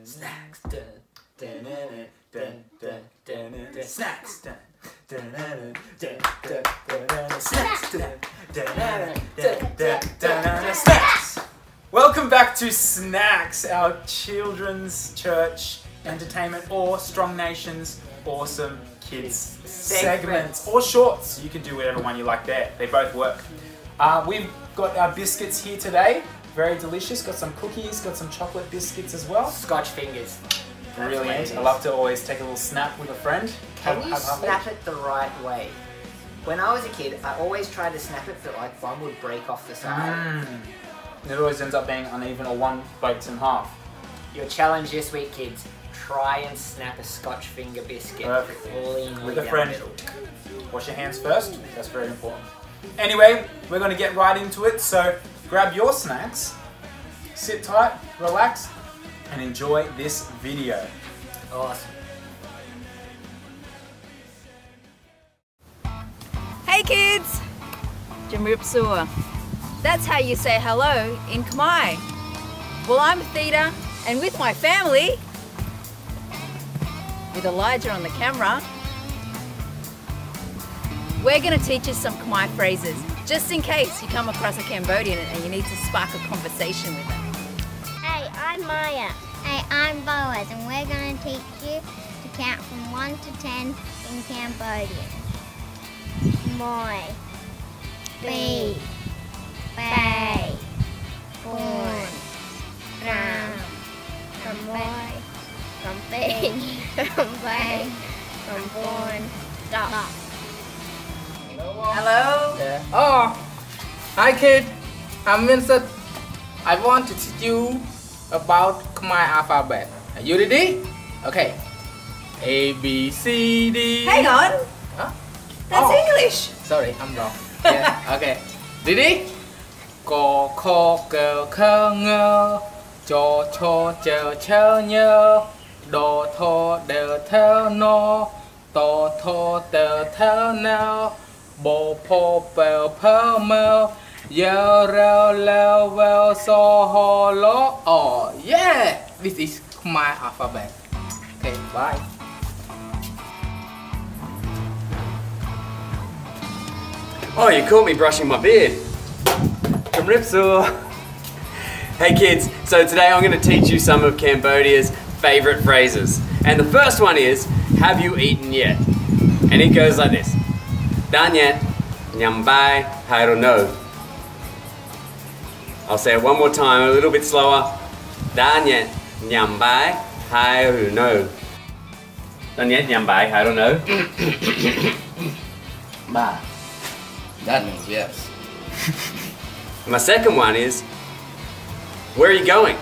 Snacks. Snacks. Snacks. Welcome back to Snacks, our children's church entertainment or Strong Nation's awesome kids segments or shorts. You can do whatever one you like there. They both work. We've got our biscuits here today. Very delicious. Got some cookies, got some chocolate biscuits as well. Scotch fingers. Brilliant. I love to always take a little snap with a friend. Can you snap it the right way? When I was a kid, I always tried to snap it, but like one would break off the side. It always ends up being uneven or one breaks in half. Your challenge this week, kids. Try and snap a Scotch finger biscuit. Perfect. With a friend. Wash your hands first. That's very important. Anyway, we're going to get right into it. So grab your snacks, sit tight, relax, and enjoy this video. Awesome. Hey kids! Jamripsua. That's how you say hello in Khmer. Well, I'm Theta, and with my family, with Elijah on the camera, we're going to teach you some Khmer phrases, just in case you come across a Cambodian and you need to spark a conversation with them. Hey, I'm Maya. Hey, I'm Boaz, and we're going to teach you to count from 1 to 10 in Cambodian. Moi, Bi, Bay, Bun, Ram, Kamoi, Kampin, Kampay, Kampun, Dok. Hello? Yeah. Oh, hi kid, I'm Vincent. I want to teach you about Khmer alphabet. Are you ready? Okay. A, B, C, D. Hang on. Huh? That's English. Sorry, I'm wrong. Yeah, okay. Ready? Ko, ko, ke, ke, nge. Jo, cho, che, che, nye. Do, tho, de, the, no. To, tho, de, the, no. Bo, po, pe, pe, me. Yo, reo, leo, well, so, ho, lo. Oh, yeah! This is Khmer alphabet. Okay, bye. Oh, you caught me brushing my beard. Hey kids, so today I'm going to teach you some of Cambodia's favourite phrases. And the first one is, have you eaten yet? And it goes like this. Dan yet, nyam bai, I don't know. I'll say it one more time, a little bit slower. Dan yet, nyam bai, I don't know. Dan yet, nyam bai, I don't know. Bye. That means yes. My second one is, where are you going?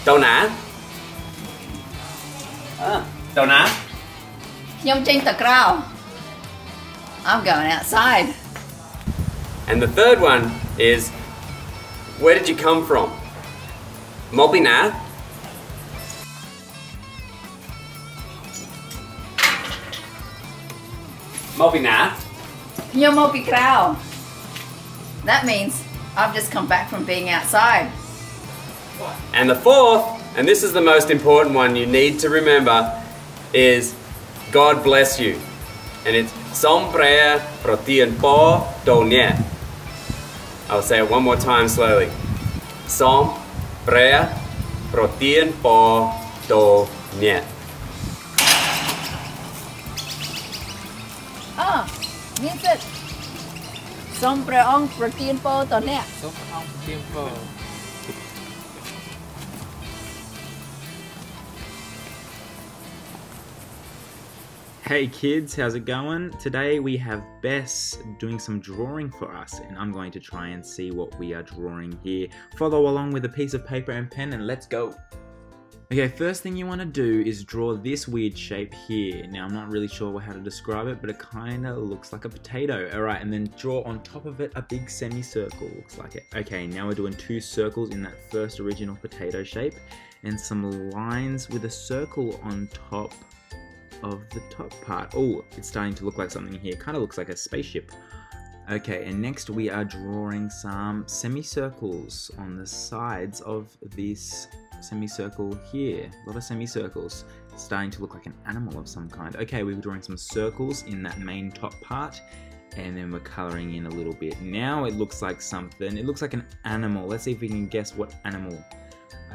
Jonah? Jonah? Nhông trên tờ crowd. I'm going outside. And the third one is, where did you come from? Mopina? Mopina? Nhông mopi crowd. That means I've just come back from being outside. And the fourth, and this is the most important one you need to remember, is God bless you. And it's Som Prea Protien Po Donya. I'll say it one more time slowly. Som Prea Protien Po Donya. Ah, means it. Som preong protein po to nè. Hey kids, how's it going? Today we have Beth doing some drawing for us, and I'm going to try and see what we are drawing here. Follow along with a piece of paper and pen and let's go. Okay, first thing you want to do is draw this weird shape here. Now I'm not really sure how to describe it, but it kind of looks like a potato. Alright, and then draw on top of it a big semicircle, looks like it. Okay, now we're doing 2 circles in that first original potato shape, and some lines with a circle on top of the top part. Oh, it's starting to look like something here. Kind of looks like a spaceship. Okay, and next we are drawing some semicircles on the sides of this semicircle here. A lot of semicircles. It's starting to look like an animal of some kind. Okay, we're drawing some circles in that main top part, and then we're colouring in a little bit. Now it looks like something. It looks like an animal. Let's see if we can guess what animal.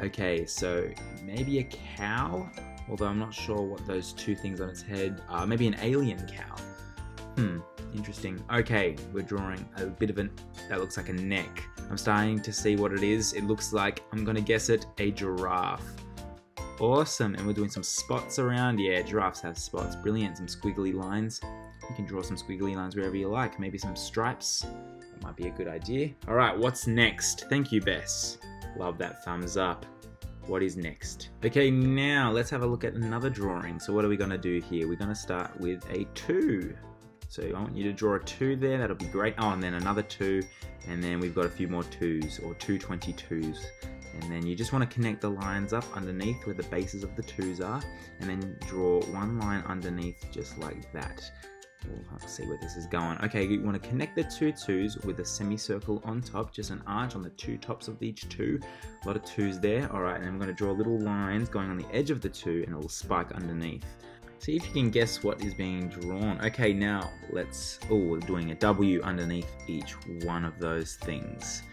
Okay, so maybe a cow, although I'm not sure what those two things on its head are. Maybe an alien cow. Interesting. Okay, we're drawing a bit of that looks like a neck. I'm starting to see what it is. It looks like, I'm gonna guess it, a giraffe. Awesome, and we're doing some spots around. Yeah, giraffes have spots. Brilliant, some squiggly lines. You can draw some squiggly lines wherever you like. Maybe some stripes. That might be a good idea. All right, what's next? Thank you, Bess. Love that thumbs up. What is next? Okay, now let's have a look at another drawing. So what are we gonna do here? We're gonna start with a 2. So I want you to draw a 2 there, that'll be great. Oh, and then another 2, and then we've got a few more 2s, or 2 22s. And then you just want to connect the lines up underneath where the bases of the 2s are, and then draw one line underneath just like that. We'll have to see where this is going. Okay, you want to connect the 2 2s with a semicircle on top, just an arch on the 2 tops of each 2. A lot of 2s there. Alright, and then we're going to draw little lines going on the edge of the 2, and it will spike underneath. See if you can guess what is being drawn. Okay, now we're doing a W underneath each one of those things.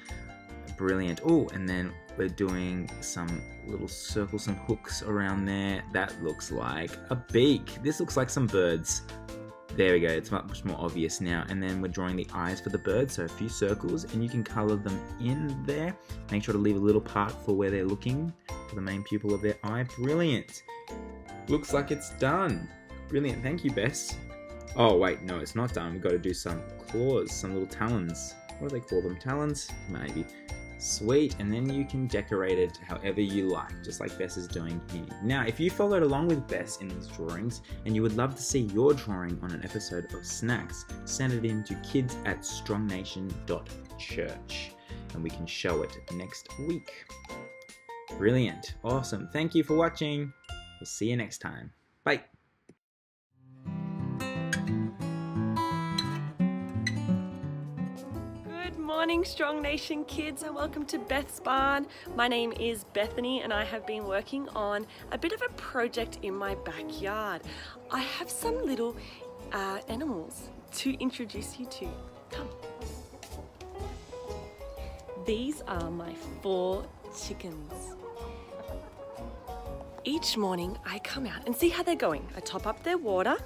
Brilliant. Oh, and then we're doing some little circles, some hooks around there. That looks like a beak. This looks like some birds. There we go, it's much more obvious now. And then we're drawing the eyes for the birds, so a few circles, and you can colour them in there. Make sure to leave a little part for where they're looking, for the main pupil of their eye. Brilliant. Looks like it's done. Brilliant, thank you, Bess. Oh wait, no, it's not done. We've got to do some claws, some little talons. What do they call them? Talons? Maybe. Sweet, and then you can decorate it however you like, just like Bess is doing here. Now, if you followed along with Bess in these drawings, and you would love to see your drawing on an episode of Snacks, send it in to kids@strongnation.church, and we can show it next week. Brilliant, awesome, thank you for watching. We'll see you next time. Bye. Good morning, Strong Nation kids, and welcome to Beth's Barn. My name is Bethany, and I have been working on a bit of a project in my backyard. I have some little animals to introduce you to. Come. These are my 4 chickens. Each morning I come out and see how they're going. I top up their water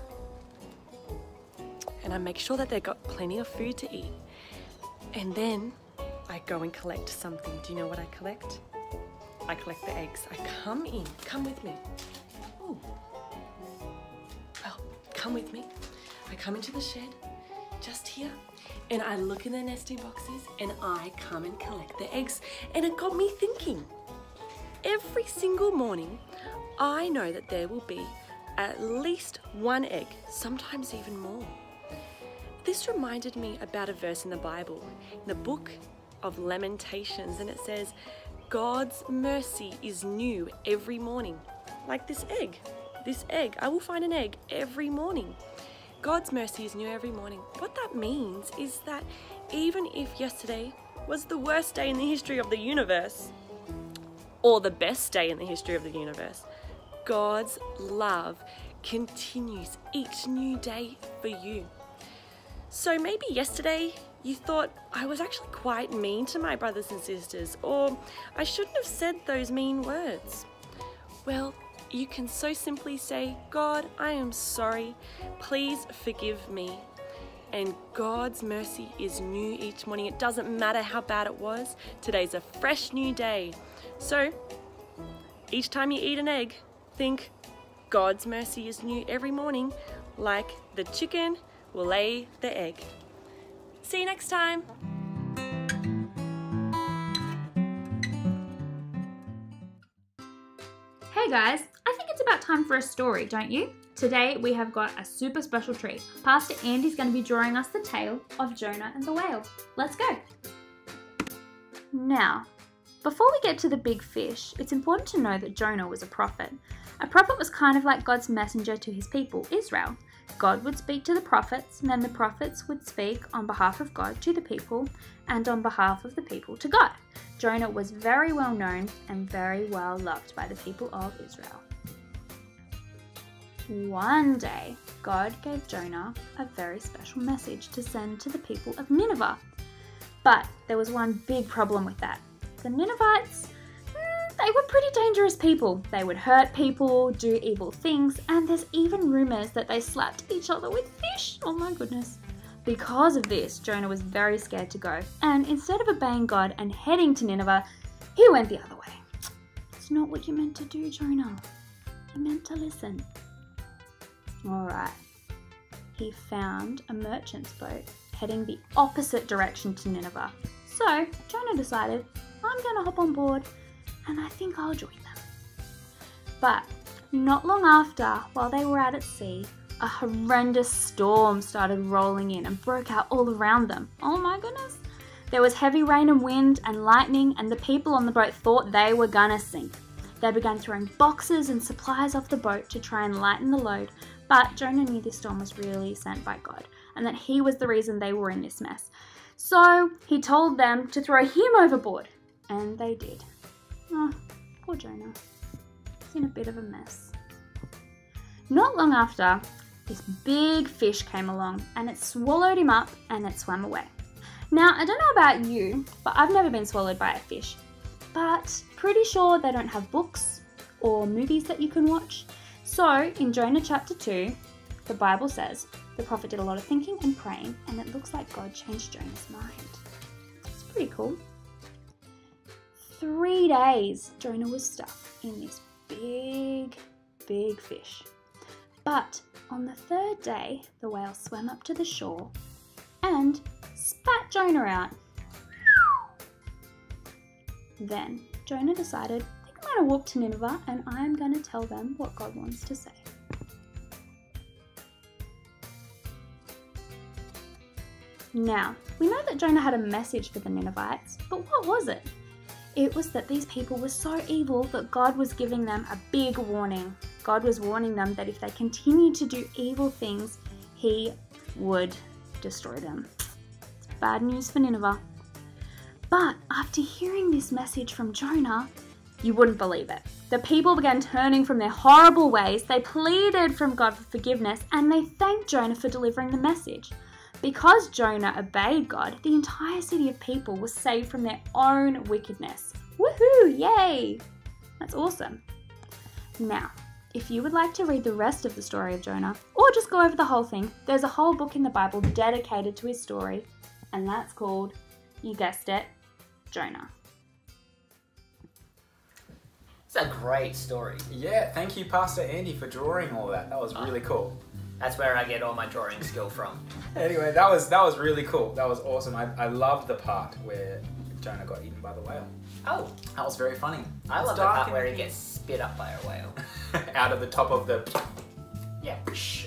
and I make sure that they've got plenty of food to eat. And then I go and collect something. Do you know what I collect? I collect the eggs. I come in, come with me. Ooh. Well, come with me. I come into the shed, just here, and I look in the nesting boxes and I come and collect the eggs. And it got me thinking. Every single morning, I know that there will be at least 1 egg, sometimes even more. This reminded me about a verse in the Bible, in the book of Lamentations, and it says, God's mercy is new every morning. Like this egg, I will find an egg every morning. God's mercy is new every morning. What that means is that even if yesterday was the worst day in the history of the universe, or the best day in the history of the universe, God's love continues each new day for you. So maybe yesterday you thought I was actually quite mean to my brothers and sisters, or I shouldn't have said those mean words. Well, you can so simply say, God, I am sorry, please forgive me. And God's mercy is new each morning. It doesn't matter how bad it was. Today's a fresh new day. So, each time you eat an egg, think God's mercy is new every morning, like the chicken will lay the egg. See you next time. Hey guys, I think it's about time for a story, don't you? Today we have got a super special treat. Pastor Andy's going to be drawing us the tale of Jonah and the whale. Let's go. Now, before we get to the big fish, it's important to know that Jonah was a prophet. A prophet was kind of like God's messenger to his people, Israel. God would speak to the prophets, and then the prophets would speak on behalf of God to the people, and on behalf of the people to God. Jonah was very well known and very well loved by the people of Israel. One day, God gave Jonah a very special message to send to the people of Nineveh. But there was one big problem with that. The Ninevites, they were pretty dangerous people. They would hurt people, do evil things, and there's even rumours that they slapped each other with fish. Oh my goodness. Because of this, Jonah was very scared to go, and instead of obeying God and heading to Nineveh, he went the other way. It's not what you meant to do, Jonah. You meant to listen. Alright. He found a merchant's boat heading the opposite direction to Nineveh. So, Jonah decided, I'm going to hop on board and I think I'll join them. But not long after, while they were out at sea, a horrendous storm started rolling in and broke out all around them. Oh my goodness. There was heavy rain and wind and lightning, and the people on the boat thought they were gonna sink. They began throwing boxes and supplies off the boat to try and lighten the load, but Jonah knew this storm was really sent by God and that he was the reason they were in this mess. So he told them to throw him overboard, and they did. Oh, poor Jonah. He's in a bit of a mess. Not long after, this big fish came along and it swallowed him up and it swam away. Now, I don't know about you, but I've never been swallowed by a fish. But pretty sure they don't have books or movies that you can watch. So, in Jonah chapter 2, the Bible says the prophet did a lot of thinking and praying, and it looks like God changed Jonah's mind. It's pretty cool. 3 days Jonah was stuck in this big fish. But on the third day, the whale swam up to the shore and spat Jonah out. Then Jonah decided, I think I'm going to walk to Nineveh and I'm going to tell them what God wants to say. Now, we know that Jonah had a message for the Ninevites, but what was it? It was that these people were so evil that God was giving them a big warning. God was warning them that if they continued to do evil things, he would destroy them. It's bad news for Nineveh. But after hearing this message from Jonah, you wouldn't believe it. The people began turning from their horrible ways, they pleaded from God for forgiveness, and they thanked Jonah for delivering the message. Because Jonah obeyed God, the entire city of people was saved from their own wickedness. Woohoo! Yay! That's awesome. Now, if you would like to read the rest of the story of Jonah, or just go over the whole thing, there's a whole book in the Bible dedicated to his story, and that's called, you guessed it, Jonah. It's a great story. Yeah, thank you, Pastor Andy, for drawing all that. That was really cool. That's where I get all my drawing skill from. Anyway, that was really cool. That was awesome. I loved the part where Jonah got eaten by the whale. Oh. That was very funny. I love the part where he gets spit up by a whale. Out of the top of the... Yeah.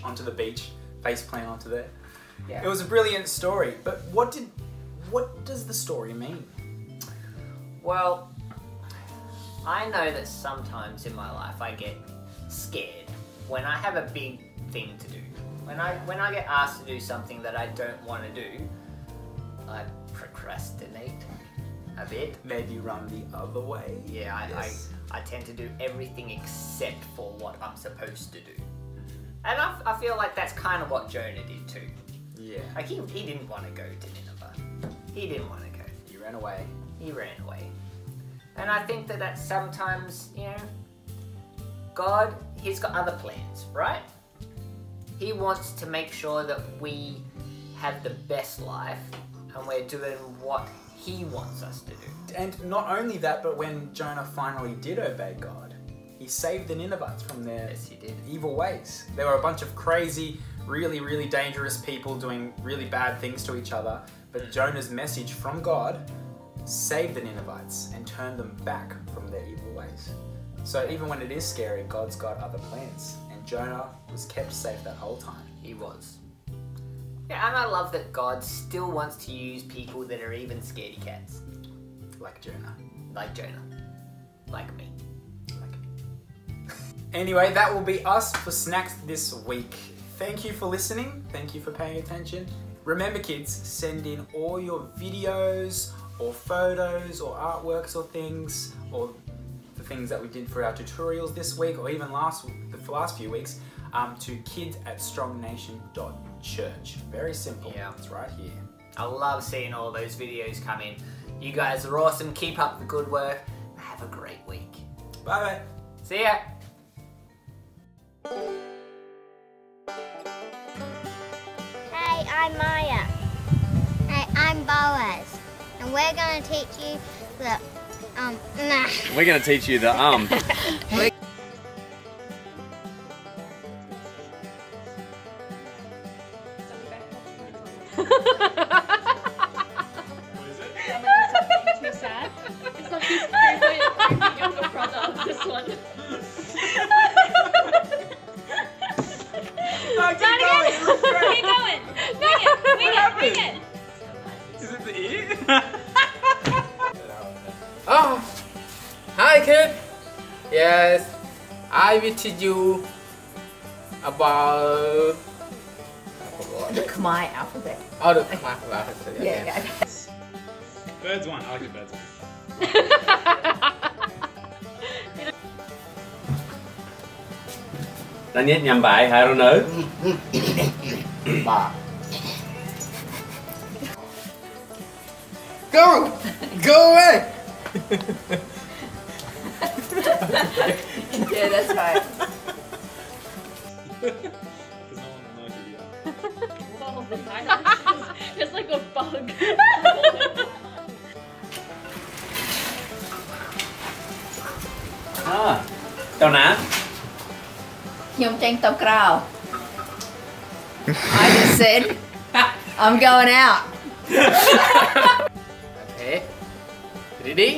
Onto the beach. Face plant onto there. Yeah. It was a brilliant story. But what does the story mean? Well, I know that sometimes in my life I get scared when I have a big thing to do. When I get asked to do something that I don't want to do, I procrastinate a bit. Maybe run the other way. Yeah, Yes. I tend to do everything except for what I'm supposed to do. And I feel like that's kind of what Jonah did too. Yeah. Like he didn't want to go to Nineveh. He didn't want to go. He ran away. He ran away. And I think that sometimes, you know, God, he's got other plans, right? He wants to make sure that we have the best life and we're doing what he wants us to do. And not only that, but when Jonah finally did obey God, he saved the Ninevites from their evil ways. They were a bunch of crazy, really, really dangerous people doing really bad things to each other, but Jonah's message from God saved the Ninevites and turned them back from their evil ways. So even when it is scary, God's got other plans, and Jonah was kept safe that whole time. He was. Yeah, and I love that God still wants to use people that are even scaredy cats. Like Jonah. Like Jonah. Like me. Anyway, that will be us for snacks this week. thank you for listening. Thank you for paying attention. Remember, kids, send in all your videos or photos or artworks or things, or the things that we did for our tutorials this week, or even the last few weeks, to kids@strongnation.church. Very simple. Yeah. It's right here. I love seeing all those videos come in. You guys are awesome. Keep up the good work. Have a great week. Bye bye. See ya. Hey, I'm Maya. Hey, I'm Boaz. And we're going to teach you the, We're going to teach you the Too sad. It's like his favorite younger brother. This one. Keep going. It looks great. Keep going. Wing it. Is it the ear? Oh, hi kid. Yes, I will teach you about The Khmer alphabet. all the classes. Yeah. Birds one. I like the birds one. Đã nhét nhầm bài hai rồi nữ. Go away. Yeah, that's right. It's like a bug. Jonah.ខ្ញុំចេញទៅក្រៅ I just said I'm going out. Okay. Ready?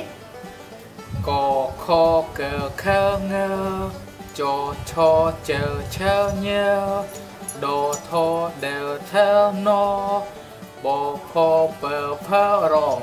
Có kho cờ khơ ngơ, cho cho chờ chờ nhớ, đồ thô đều theo nó, bộ phô bờ phơ rong.